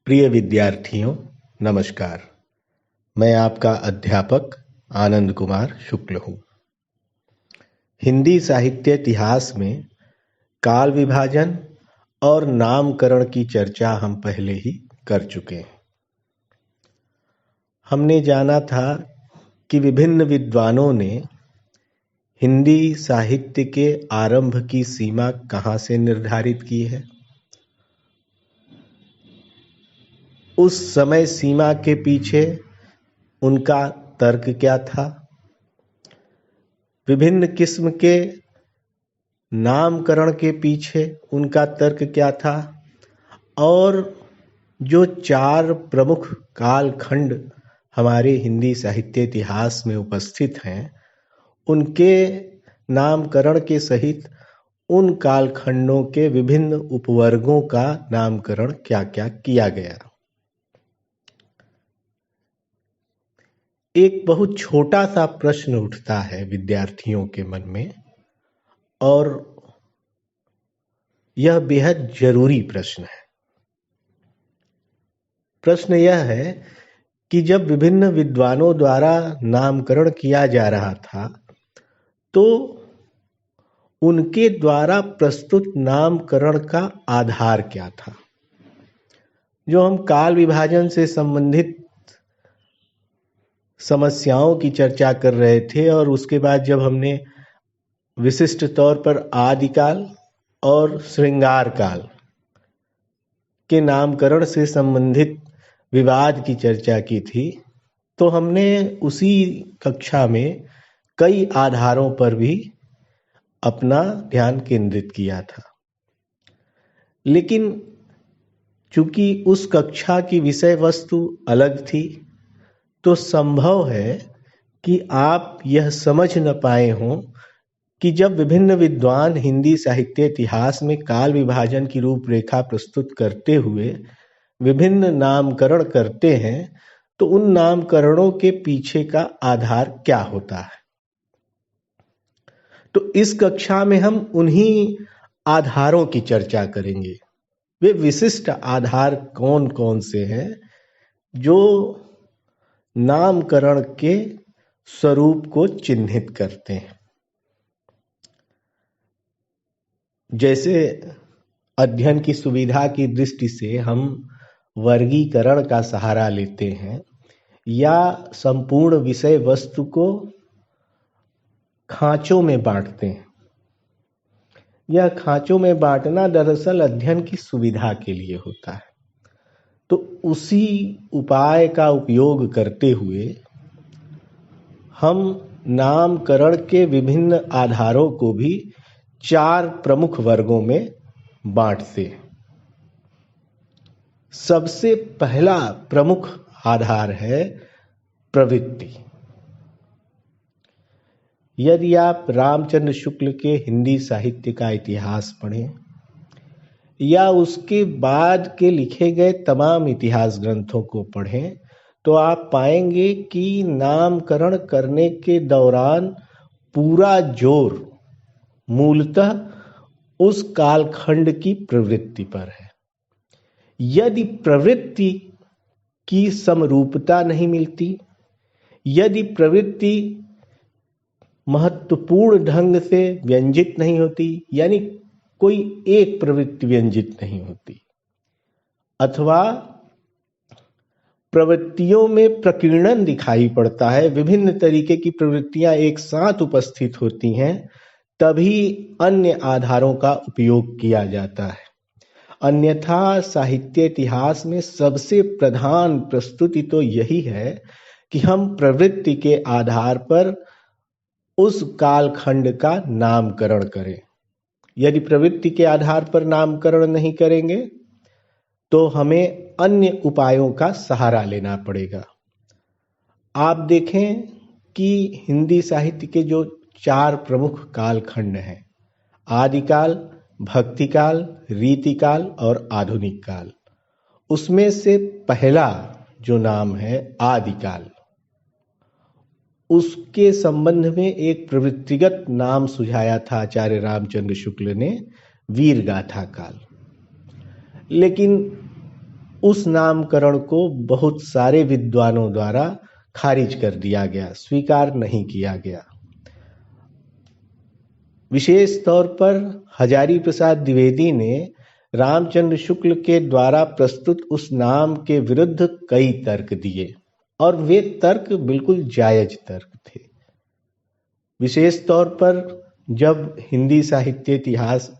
प्रिय विद्यार्थियों, नमस्कार। मैं आपका अध्यापक आनंद कुमार शुक्ल हूँ। हिंदी साहित्य इतिहास में काल विभाजन और नामकरण की चर्चा हम पहले ही कर चुके हैं। हमने जाना था कि विभिन्न विद्वानों ने हिंदी साहित्य के आरंभ की सीमा कहाँ से निर्धारित की है, उस समय सीमा के पीछे उनका तर्क क्या था, विभिन्न किस्म के नामकरण के पीछे उनका तर्क क्या था, और जो चार प्रमुख कालखंड हमारे हिंदी साहित्य इतिहास में उपस्थित हैं, उनके नामकरण के सहित उन कालखंडों के विभिन्न उपवर्गों का नामकरण क्या क्या किया गया। एक बहुत छोटा सा प्रश्न उठता है विद्यार्थियों के मन में, और यह बेहद जरूरी प्रश्न है। प्रश्न यह है कि जब विभिन्न विद्वानों द्वारा नामकरण किया जा रहा था, तो उनके द्वारा प्रस्तुत नामकरण का आधार क्या था। जो हम काल विभाजन से संबंधित समस्याओं की चर्चा कर रहे थे, और उसके बाद जब हमने विशिष्ट तौर पर आदिकाल और श्रृंगार काल के नामकरण से संबंधित विवाद की चर्चा की थी, तो हमने उसी कक्षा में कई आधारों पर भी अपना ध्यान केंद्रित किया था। लेकिन चूंकि उस कक्षा की विषय वस्तु अलग थी, तो संभव है कि आप यह समझ न पाए हों कि जब विभिन्न विद्वान हिंदी साहित्य इतिहास में काल विभाजन की रूपरेखा प्रस्तुत करते हुए विभिन्न नामकरण करते हैं, तो उन नामकरणों के पीछे का आधार क्या होता है। तो इस कक्षा में हम उन्हीं आधारों की चर्चा करेंगे। वे विशिष्ट आधार कौन कौन से हैं जो नामकरण के स्वरूप को चिन्हित करते हैं। जैसे अध्ययन की सुविधा की दृष्टि से हम वर्गीकरण का सहारा लेते हैं, या संपूर्ण विषय वस्तु को खांचों में बांटते हैं। यह खांचों में बांटना दरअसल अध्ययन की सुविधा के लिए होता है। तो उसी उपाय का उपयोग करते हुए हम नामकरण के विभिन्न आधारों को भी चार प्रमुख वर्गों में बांटते हैं। सबसे पहला प्रमुख आधार है प्रवृत्ति। यदि आप रामचंद्र शुक्ल के हिंदी साहित्य का इतिहास पढ़ें, या उसके बाद के लिखे गए तमाम इतिहास ग्रंथों को पढ़ें, तो आप पाएंगे कि नामकरण करने के दौरान पूरा जोर मूलतः उस कालखंड की प्रवृत्ति पर है। यदि प्रवृत्ति की समरूपता नहीं मिलती, यदि प्रवृत्ति महत्वपूर्ण ढंग से व्यंजित नहीं होती, यानी कोई एक प्रवृत्ति व्यंजित नहीं होती, अथवा प्रवृत्तियों में प्रकीर्णन दिखाई पड़ता है, विभिन्न तरीके की प्रवृत्तियां एक साथ उपस्थित होती हैं, तभी अन्य आधारों का उपयोग किया जाता है। अन्यथा साहित्य इतिहास में सबसे प्रधान प्रस्तुति तो यही है कि हम प्रवृत्ति के आधार पर उस कालखंड का नामकरण करें। यदि प्रवृत्ति के आधार पर नामकरण नहीं करेंगे, तो हमें अन्य उपायों का सहारा लेना पड़ेगा। आप देखें कि हिंदी साहित्य के जो चार प्रमुख कालखंड हैं, आदिकाल, भक्तिकाल, रीतिकाल और आधुनिक काल, उसमें से पहला जो नाम है आदिकाल, उसके संबंध में एक प्रवृत्तिगत नाम सुझाया था आचार्य रामचंद्र शुक्ल ने, वीर गाथा काल। लेकिन उस नामकरण को बहुत सारे विद्वानों द्वारा खारिज कर दिया गया, स्वीकार नहीं किया गया। विशेष तौर पर हजारी प्रसाद द्विवेदी ने रामचंद्र शुक्ल के द्वारा प्रस्तुत उस नाम के विरुद्ध कई तर्क दिए और वे तर्क बिल्कुल जायज तर्क थे। विशेष तौर पर जब हिंदी साहित्य इतिहास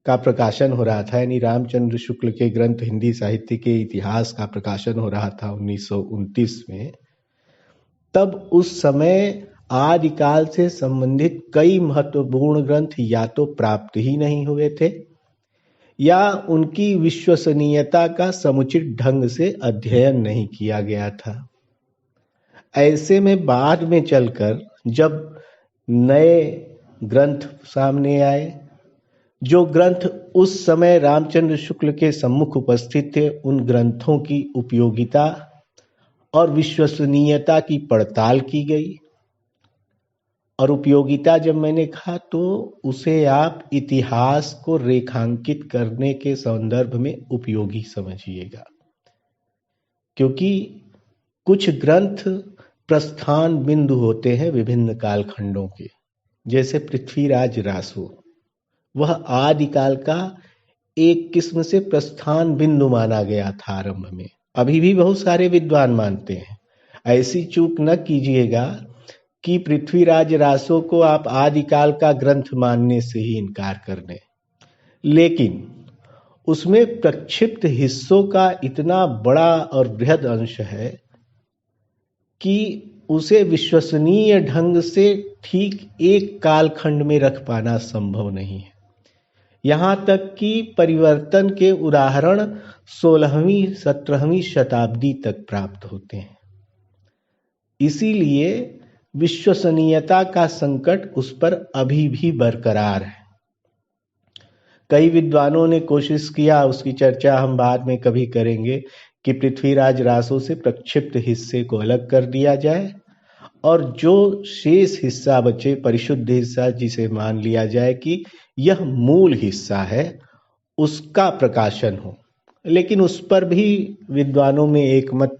का प्रकाशन हो रहा था, यानी रामचंद्र शुक्ल के ग्रंथ हिंदी साहित्य के इतिहास का प्रकाशन हो रहा था 1929 में, तब उस समय आदिकाल से संबंधित कई महत्वपूर्ण ग्रंथ या तो प्राप्त ही नहीं हुए थे या उनकी विश्वसनीयता का समुचित ढंग से अध्ययन नहीं किया गया था। ऐसे में बाद में चलकर जब नए ग्रंथ सामने आए, जो ग्रंथ उस समय रामचंद्र शुक्ल के सम्मुख उपस्थित थे, उन ग्रंथों की उपयोगिता और विश्वसनीयता की पड़ताल की गई। और उपयोगिता जब मैंने कहा तो उसे आप इतिहास को रेखांकित करने के संदर्भ में उपयोगी समझिएगा, क्योंकि कुछ ग्रंथ प्रस्थान बिंदु होते हैं विभिन्न कालखंडों के। जैसे पृथ्वीराज रासो, वह आदिकाल का एक किस्म से प्रस्थान बिंदु माना गया था आरंभ में, अभी भी बहुत सारे विद्वान मानते हैं। ऐसी चूक न कीजिएगा कि पृथ्वीराज रासो को आप आदिकाल का ग्रंथ मानने से ही इनकार कर दें, लेकिन उसमें प्रक्षिप्त हिस्सों का इतना बड़ा और बृहद अंश है कि उसे विश्वसनीय ढंग से ठीक एक कालखंड में रख पाना संभव नहीं है। यहाँ तक कि परिवर्तन के उदाहरण 16वीं 17वीं शताब्दी तक प्राप्त होते हैं। इसीलिए विश्वसनीयता का संकट उस पर अभी भी बरकरार है। कई विद्वानों ने कोशिश किया, उसकी चर्चा हम बाद में कभी करेंगे, कि पृथ्वीराज रासो से प्रक्षिप्त हिस्से को अलग कर दिया जाए और जो शेष हिस्सा बचे, परिशुद्ध हिस्सा, जिसे मान लिया जाए कि यह मूल हिस्सा है, उसका प्रकाशन हो। लेकिन उस पर भी विद्वानों में एक मत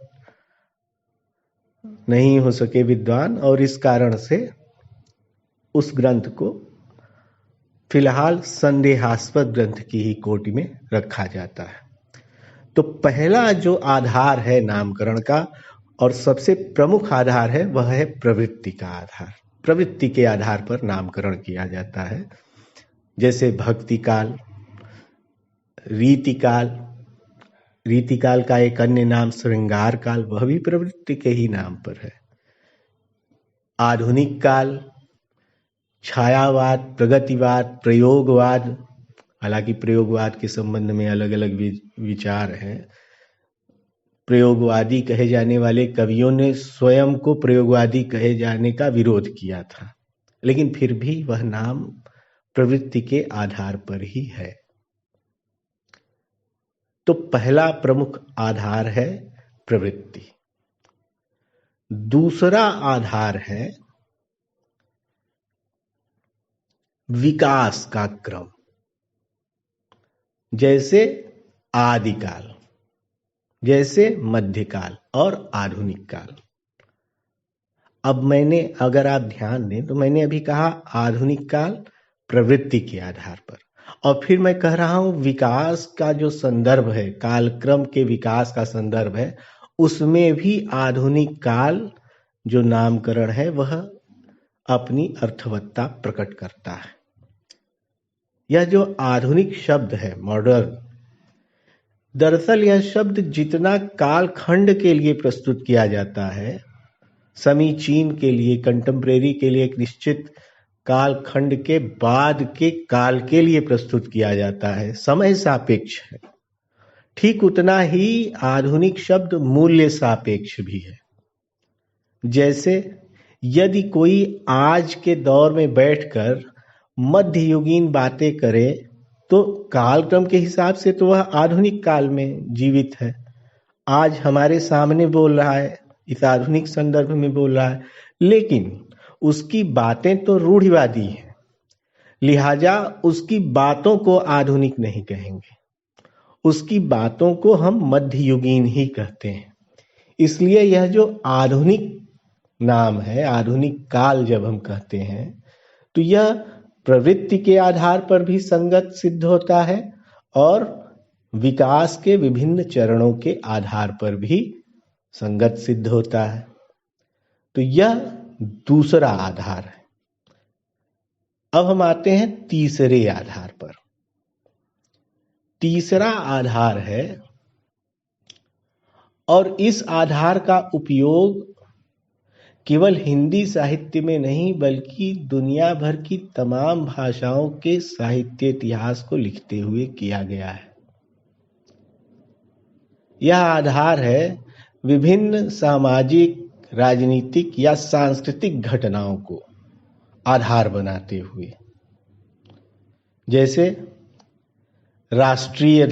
नहीं हो सके विद्वान, और इस कारण से उस ग्रंथ को फिलहाल संदेहास्पद ग्रंथ की ही कोटि में रखा जाता है। तो पहला जो आधार है नामकरण का और सबसे प्रमुख आधार है, वह है प्रवृत्ति का आधार। प्रवृत्ति के आधार पर नामकरण किया जाता है। जैसे भक्ति काल, रीतिकाल, रीतिकाल का एक अन्य नाम श्रृंगार काल, वह भी प्रवृत्ति के ही नाम पर है। आधुनिक काल, छायावाद, प्रगतिवाद, प्रयोगवाद, हालांकि प्रयोगवाद के संबंध में अलग अलग विचार हैं। प्रयोगवादी कहे जाने वाले कवियों ने स्वयं को प्रयोगवादी कहे जाने का विरोध किया था, लेकिन फिर भी वह नाम प्रवृत्ति के आधार पर ही है। तो पहला प्रमुख आधार है प्रवृत्ति। दूसरा आधार है विकास का क्रम, जैसे आदिकाल, जैसे मध्यकाल और आधुनिक काल। अब मैंने, अगर आप ध्यान दें तो मैंने अभी कहा आधुनिक काल प्रवृत्ति के आधार पर, और फिर मैं कह रहा हूं विकास का जो संदर्भ है, कालक्रम के विकास का संदर्भ है, उसमें भी आधुनिक काल जो नामकरण है वह अपनी अर्थवत्ता प्रकट करता है। यह जो आधुनिक शब्द है, मॉडर्न, दरअसल यह शब्द जितना कालखंड के लिए प्रस्तुत किया जाता है, समीचीन के लिए, कंटेम्परेरी के लिए, एक निश्चित कालखंड के बाद के काल के लिए प्रस्तुत किया जाता है, समय सापेक्ष है, ठीक उतना ही आधुनिक शब्द मूल्य सापेक्ष भी है। जैसे यदि कोई आज के दौर में बैठकर मध्ययुगीन बातें करे तो कालक्रम के हिसाब से तो वह आधुनिक काल में जीवित है, आज हमारे सामने बोल रहा है, इस आधुनिक संदर्भ में बोल रहा है, लेकिन उसकी बातें तो रूढ़िवादी हैं, लिहाजा उसकी बातों को आधुनिक नहीं कहेंगे। उसकी बातों को हम मध्ययुगीन ही कहते हैं। इसलिए यह जो आधुनिक नाम है, आधुनिक काल जब हम कहते हैं, तो यह प्रवृत्ति के आधार पर भी संगत सिद्ध होता है और विकास के विभिन्न चरणों के आधार पर भी संगत सिद्ध होता है। तो यह दूसरा आधार है। अब हम आते हैं तीसरे आधार पर। तीसरा आधार है, और इस आधार का उपयोग केवल हिंदी साहित्य में नहीं बल्कि दुनिया भर की तमाम भाषाओं के साहित्य इतिहास को लिखते हुए किया गया है। यह आधार है विभिन्न सामाजिक, राजनीतिक या सांस्कृतिक घटनाओं को आधार बनाते हुए। जैसे राष्ट्रीय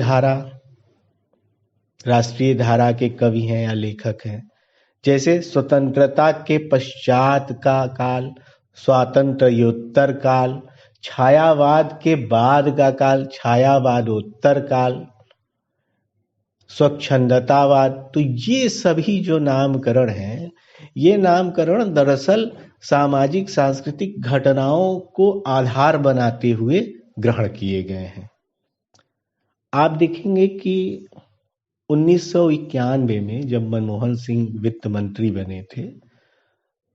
धारा के कवि हैं या लेखक हैं। जैसे स्वतंत्रता के पश्चात का काल, स्वातंत्र्योत्तर काल, छायावाद के बाद का काल, छायावादोत्तर काल, स्वच्छंदतावाद। तो ये सभी जो नामकरण हैं, ये नामकरण दरअसल सामाजिक सांस्कृतिक घटनाओं को आधार बनाते हुए ग्रहण किए गए हैं। आप देखेंगे कि 1991 में जब मनमोहन सिंह वित्त मंत्री बने थे,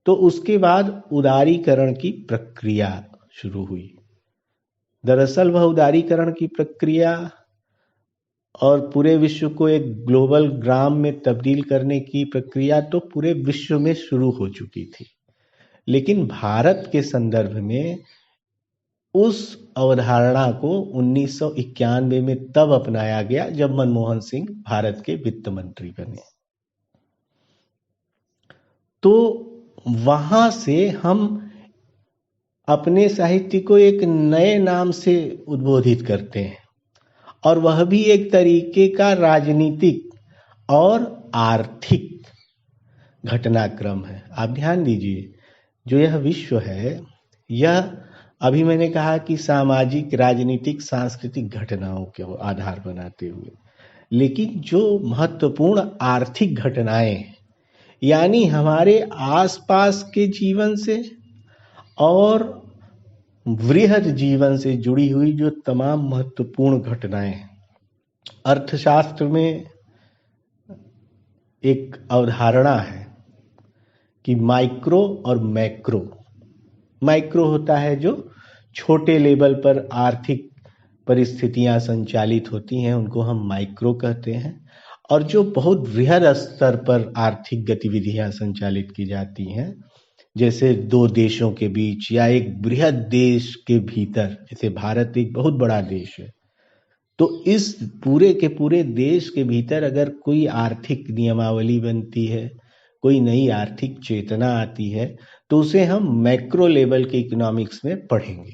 तो उसके बाद उदारीकरण की प्रक्रिया शुरू हुई। दरअसल वह उदारीकरण की प्रक्रिया और पूरे विश्व को एक ग्लोबल ग्राम में तब्दील करने की प्रक्रिया तो पूरे विश्व में शुरू हो चुकी थी, लेकिन भारत के संदर्भ में उस अवधारणा को 1991 में तब अपनाया गया जब मनमोहन सिंह भारत के वित्त मंत्री बने। तो वहां से हम अपने साहित्य को एक नए नाम से उद्बोधित करते हैं, और वह भी एक तरीके का राजनीतिक और आर्थिक घटनाक्रम है। आप ध्यान दीजिए, जो यह विश्व है, यह अभी मैंने कहा कि सामाजिक, राजनीतिक, सांस्कृतिक घटनाओं के आधार बनाते हुए, लेकिन जो महत्वपूर्ण आर्थिक घटनाएं, यानी हमारे आसपास के जीवन से और वृहद जीवन से जुड़ी हुई जो तमाम महत्वपूर्ण घटनाएं हैं। अर्थशास्त्र में एक अवधारणा है कि माइक्रो और मैक्रो। माइक्रो होता है जो छोटे लेवल पर आर्थिक परिस्थितियां संचालित होती हैं, उनको हम माइक्रो कहते हैं। और जो बहुत वृहद स्तर पर आर्थिक गतिविधियां संचालित की जाती हैं, जैसे दो देशों के बीच या एक बृहद देश के भीतर, जैसे भारत एक बहुत बड़ा देश है, तो इस पूरे के पूरे देश के भीतर अगर कोई आर्थिक नियमावली बनती है, कोई नई आर्थिक चेतना आती है, तो उसे हम मैक्रो लेवल के इकोनॉमिक्स में पढ़ेंगे।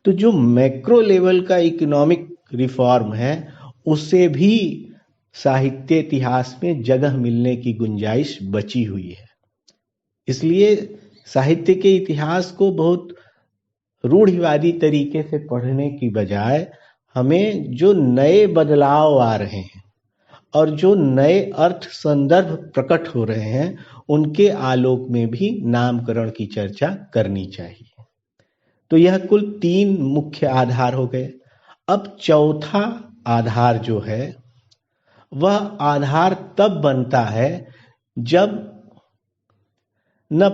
तो जो मैक्रो लेवल का इकोनॉमिक रिफॉर्म है, उससे भी साहित्य इतिहास में जगह मिलने की गुंजाइश बची हुई है। इसलिए साहित्य के इतिहास को बहुत रूढ़िवादी तरीके से पढ़ने की बजाय हमें जो नए बदलाव आ रहे हैं और जो नए अर्थ संदर्भ प्रकट हो रहे हैं, उनके आलोक में भी नामकरण की चर्चा करनी चाहिए। तो यह कुल 3 मुख्य आधार हो गए। अब चौथा आधार जो है, वह आधार तब बनता है जब न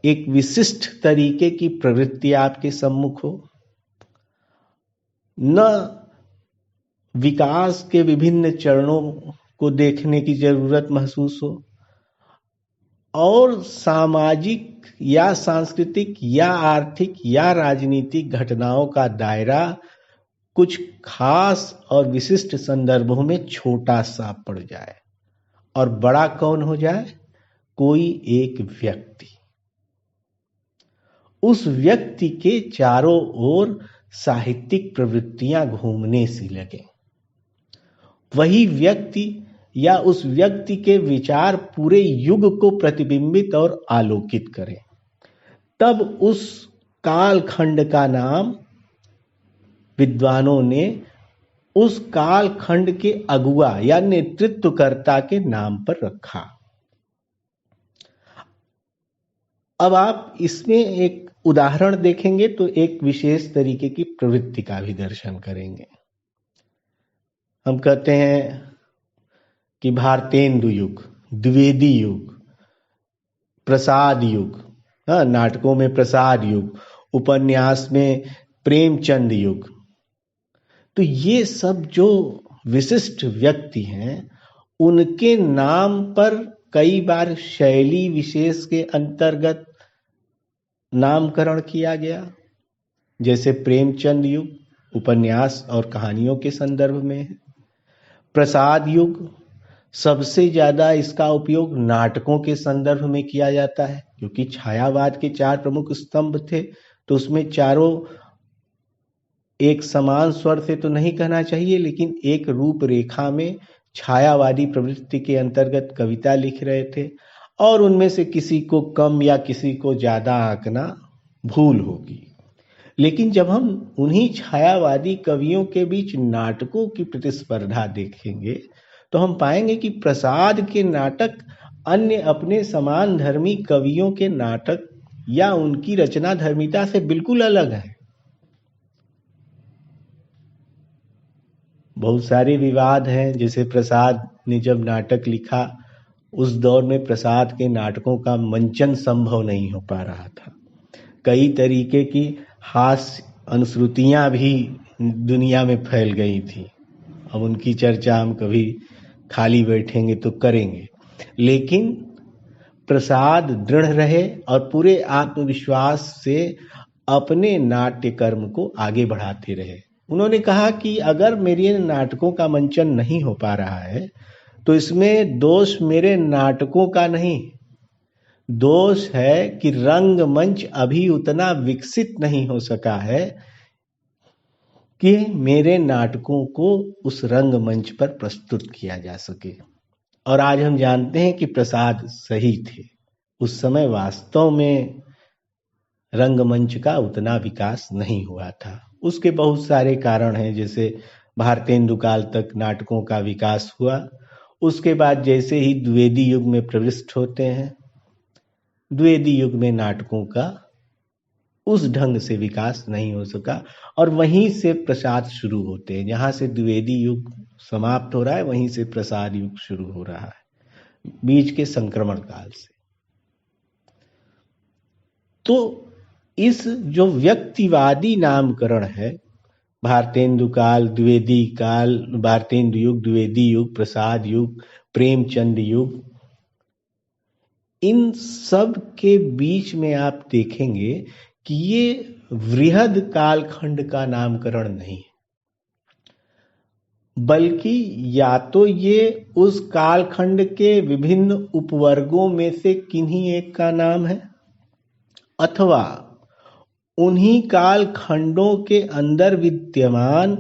एक विशिष्ट तरीके की प्रवृत्ति आपके सम्मुख हो, न विकास के विभिन्न चरणों को देखने की जरूरत महसूस हो, और सामाजिक या सांस्कृतिक या आर्थिक या राजनीतिक घटनाओं का दायरा कुछ खास और विशिष्ट संदर्भों में छोटा सा पड़ जाए और बड़ा कौन हो जाए? कोई एक व्यक्ति। उस व्यक्ति के चारों ओर साहित्यिक प्रवृत्तियां घूमने सी लगे। वही व्यक्ति या उस व्यक्ति के विचार पूरे युग को प्रतिबिंबित और आलोकित करें। तब उस कालखंड का नाम विद्वानों ने उस काल खंड के अगुआ या नेतृत्वकर्ता के नाम पर रखा। अब आप इसमें एक उदाहरण देखेंगे तो एक विशेष तरीके की प्रवृत्ति का भी दर्शन करेंगे। हम कहते हैं कि भारतेंदु युग, द्विवेदी युग, प्रसाद युग, नाटकों में प्रसाद युग, उपन्यास में प्रेमचंद युग। तो ये सब जो विशिष्ट व्यक्ति हैं उनके नाम पर कई बार शैली विशेष के अंतर्गत नामकरण किया गया। जैसे प्रेमचंद युग उपन्यास और कहानियों के संदर्भ में है। प्रसाद युग सबसे ज्यादा इसका उपयोग नाटकों के संदर्भ में किया जाता है, क्योंकि छायावाद के 4 प्रमुख स्तंभ थे, तो उसमें चारों एक समान स्वर से तो नहीं कहना चाहिए, लेकिन एक रूपरेखा में छायावादी प्रवृत्ति के अंतर्गत कविता लिख रहे थे, और उनमें से किसी को कम या किसी को ज्यादा आंकना भूल होगी। लेकिन जब हम उन्हीं छायावादी कवियों के बीच नाटकों की प्रतिस्पर्धा देखेंगे तो हम पाएंगे कि प्रसाद के नाटक अन्य अपने समान धर्मी कवियों के नाटक या उनकी रचना धर्मिता से बिल्कुल अलग है। बहुत सारे विवाद हैं। जैसे प्रसाद ने जब नाटक लिखा उस दौर में प्रसाद के नाटकों का मंचन संभव नहीं हो पा रहा था। कई तरीके की हास्य अनुश्रुतियां भी दुनिया में फैल गई थी। अब उनकी चर्चा हम कभी खाली बैठेंगे तो करेंगे। लेकिन प्रसाद दृढ़ रहे और पूरे आत्मविश्वास से अपने नाट्य कर्म को आगे बढ़ाते रहे। उन्होंने कहा कि अगर मेरे नाटकों का मंचन नहीं हो पा रहा है तो इसमें दोष मेरे नाटकों का नहीं, दोष है कि रंगमंच अभी उतना विकसित नहीं हो सका है कि मेरे नाटकों को उस रंगमंच पर प्रस्तुत किया जा सके। और आज हम जानते हैं कि प्रसाद सही थे। उस समय वास्तव में रंगमंच का उतना विकास नहीं हुआ था। उसके बहुत सारे कारण हैं। जैसे भारतेंदु काल तक नाटकों का विकास हुआ, उसके बाद जैसे ही द्विवेदी युग में प्रविष्ट होते हैं, द्विवेदी युग में नाटकों का उस ढंग से विकास नहीं हो सका और वहीं से प्रसाद शुरू होते हैं। जहां से द्विवेदी युग समाप्त हो रहा है वहीं से प्रसाद युग शुरू हो रहा है, बीच के संक्रमण काल से। तो इस जो व्यक्तिवादी नामकरण है, भारतेंदु काल, द्विवेदी काल, भारतेंदु युग, द्विवेदी युग, प्रसाद युग, प्रेमचंद युग, इन सब के बीच में आप देखेंगे कि ये वृहद कालखंड का नामकरण नहीं है, बल्कि या तो ये उस कालखंड के विभिन्न उपवर्गों में से किन्हीं एक का नाम है, अथवा उन्हीं कालखंडों के अंदर विद्यमान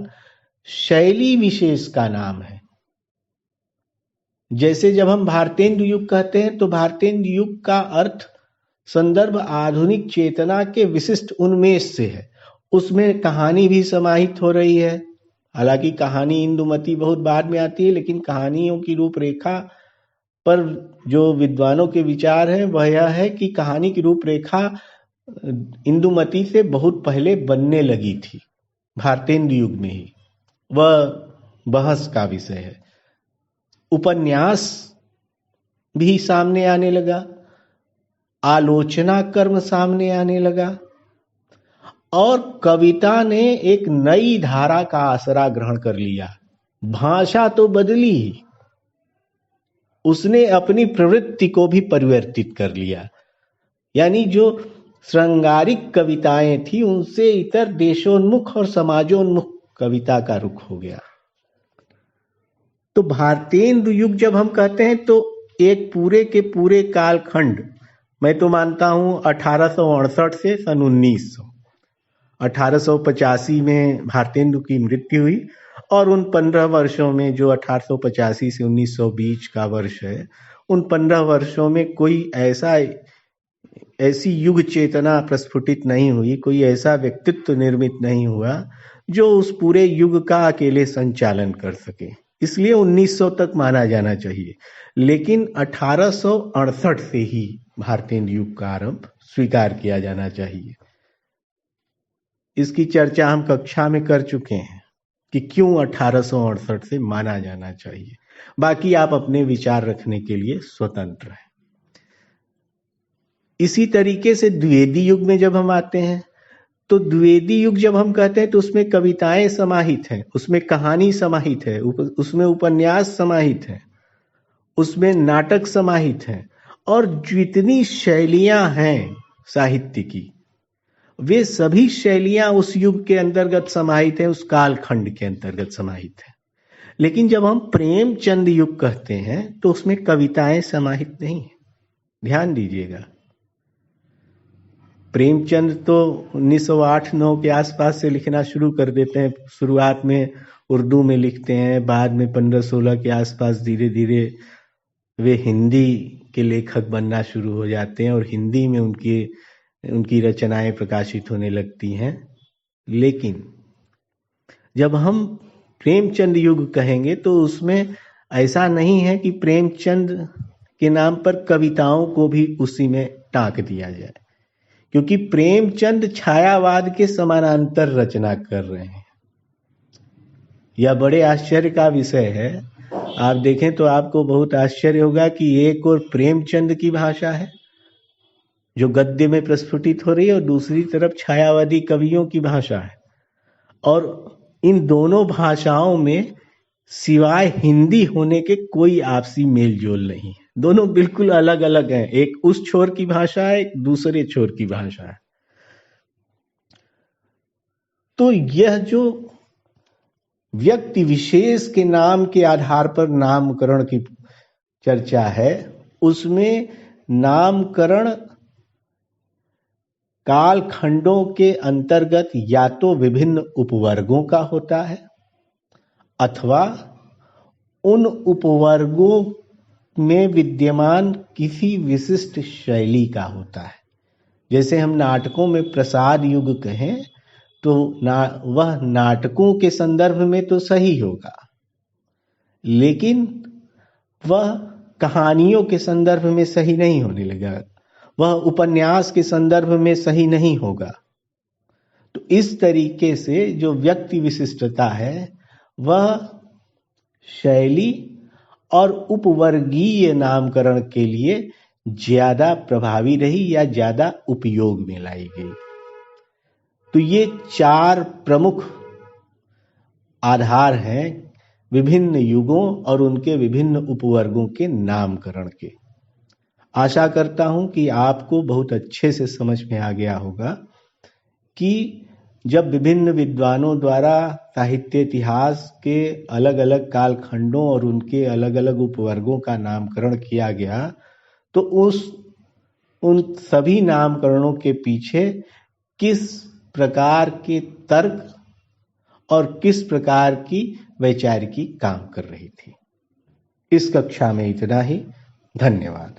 शैली विशेष का नाम है। जैसे जब हम भारतेंदु युग कहते हैं तो भारतेंदु युग का अर्थ संदर्भ आधुनिक चेतना के विशिष्ट उन्मेष से है। उसमें कहानी भी समाहित हो रही है। हालांकि कहानी इंदुमती बहुत बाद में आती है, लेकिन कहानियों की रूपरेखा पर जो विद्वानों के विचार हैं वह यह है कि कहानी की रूपरेखा इंदुमती से बहुत पहले बनने लगी थी, भारतेंदु युग में ही। वह बहस का विषय है। उपन्यास भी सामने आने लगा, आलोचना कर्म सामने आने लगा और कविता ने एक नई धारा का आसरा ग्रहण कर लिया। भाषा तो बदली, उसने अपनी प्रवृत्ति को भी परिवर्तित कर लिया। यानी जो श्रृंगारिक कविताएं थी उनसे इतर देशोन्मुख और समाजोन्मुख कविता का रुख हो गया। तो भारतेंदु युग जब हम कहते हैं तो एक पूरे के पूरे कालखंड, मैं तो मानता हूं 1868 से सन 1900, 1885 में भारतेंदु की मृत्यु हुई और उन 15 वर्षों में जो 1885 से 1900 बीच का वर्ष है, उन 15 वर्षों में कोई ऐसी युग चेतना प्रस्फुटित नहीं हुई, कोई ऐसा व्यक्तित्व निर्मित नहीं हुआ जो उस पूरे युग का अकेले संचालन कर सके। इसलिए 1900 तक माना जाना चाहिए, लेकिन 1868 से ही भारतीय युग का आरंभ स्वीकार किया जाना चाहिए। इसकी चर्चा हम कक्षा में कर चुके हैं कि क्यों 1868 से माना जाना चाहिए। बाकी आप अपने विचार रखने के लिए स्वतंत्र हैं। इसी तरीके से द्विवेदी युग में जब हम आते हैं, तो द्विवेदी युग जब हम कहते हैं तो उसमें कविताएं समाहित हैं, उसमें कहानी समाहित है, उसमें उपन्यास समाहित है, उसमें नाटक समाहित है, और जितनी शैलियां हैं साहित्य की, वे सभी शैलियां उस युग के अंतर्गत समाहित है, उस कालखंड के अंतर्गत समाहित है। लेकिन जब हम प्रेमचंद युग कहते हैं तो उसमें कविताएं समाहित नहीं है। ध्यान दीजिएगा, प्रेमचंद तो 1908-9 के आसपास से लिखना शुरू कर देते हैं। शुरुआत में उर्दू में लिखते हैं, बाद में 1516 के आसपास धीरे धीरे वे हिंदी के लेखक बनना शुरू हो जाते हैं और हिंदी में उनकी रचनाएं प्रकाशित होने लगती हैं। लेकिन जब हम प्रेमचंद युग कहेंगे तो उसमें ऐसा नहीं है कि प्रेमचंद के नाम पर कविताओं को भी उसी में टांक दिया जाए, क्योंकि प्रेमचंद छायावाद के समानांतर रचना कर रहे हैं। यह बड़े आश्चर्य का विषय है। आप देखें तो आपको बहुत आश्चर्य होगा कि एक और प्रेमचंद की भाषा है जो गद्य में प्रस्फुटित हो रही है, और दूसरी तरफ छायावादी कवियों की भाषा है, और इन दोनों भाषाओं में सिवाय हिंदी होने के कोई आपसी मेल जोल नहीं है। दोनों बिल्कुल अलग अलग हैं, एक उस छोर की भाषा है, एक दूसरे छोर की भाषा है। तो यह जो व्यक्ति विशेष के नाम के आधार पर नामकरण की चर्चा है, उसमें नामकरण कालखंडों के अंतर्गत या तो विभिन्न उपवर्गों का होता है अथवा उन उपवर्गों में विद्यमान किसी विशिष्ट शैली का होता है। जैसे हम नाटकों में प्रसाद युग कहें तो वह नाटकों के संदर्भ में तो सही होगा, लेकिन वह कहानियों के संदर्भ में सही नहीं होने लगा, वह उपन्यास के संदर्भ में सही नहीं होगा। तो इस तरीके से जो व्यक्ति विशिष्टता है वह शैली और उपवर्गीय नामकरण के लिए ज्यादा प्रभावी रही या ज्यादा उपयोग में लाई गई। तो ये 4 प्रमुख आधार हैं विभिन्न युगों और उनके विभिन्न उपवर्गों के नामकरण के। आशा करता हूं कि आपको बहुत अच्छे से समझ में आ गया होगा कि जब विभिन्न विद्वानों द्वारा साहित्य इतिहास के अलग अलग कालखंडों और उनके अलग अलग उपवर्गों का नामकरण किया गया, तो उन सभी नामकरणों के पीछे किस प्रकार के तर्क और किस प्रकार की वैचारिकी काम कर रही थी। इस कक्षा में इतना ही। धन्यवाद।